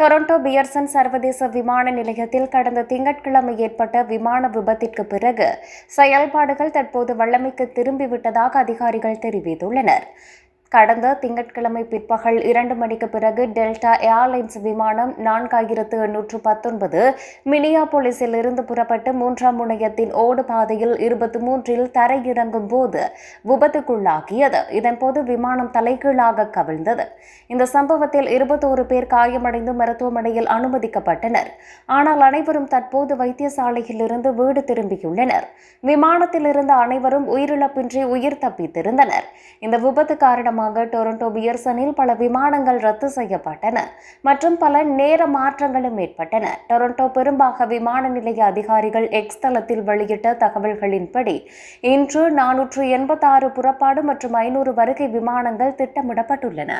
Toronto Pearson சர்வதேச விமான நிலையத்தில் கடந்த திங்கட்கிழமை ஏற்பட்ட விமான விபத்திற்கு பிறகு செயல்பாடுகள் தற்போது வழமைக்கு திரும்பிவிட்டதாக அதிகாரிகள் தெரிவித்துள்ளனர். கடந்த திங்கட்கிழமை பிற்பகல் 2 மணிக்கு பிறகு டெல்டா ஏர்லைன்ஸ் விமானம் 4819 மினியாபோலிஸில் இருந்து புறப்பட்டு 3ஆம் முனையத்தின் ஓடு பாதையில் 23இல் தரையிறங்கும் போது விபத்துக்குள்ளாகியது. இதன்போது விமானம் தலைகீழாக கவிழ்ந்தது. இந்த சம்பவத்தில் 21 பேர் காயமடைந்து மருத்துவமனையில் அனுமதிக்கப்பட்டனர். ஆனால் அனைவரும் தற்போது வைத்தியசாலையில் இருந்து வீடு திரும்பியுள்ளனர். விமானத்தில் இருந்த அனைவரும் உயிரிழப்பின்றி உயிர் தப்பித்திருந்தனர். இந்த விபத்து காரணமாக டொரண்டோ பியர்சனில் பல விமானங்கள் ரத்து செய்யப்பட்டன மற்றும் பல நேர மாற்றங்களும் ஏற்பட்டன. டொரண்டோ பெரும்பாக விமான நிலைய அதிகாரிகள் எக்ஸ் தளத்தில் வெளியிட்ட தகவல்களின்படி இன்று 486 புறப்பாடு மற்றும் 500 வருகை விமானங்கள் திட்டமிடப்பட்டுள்ளன.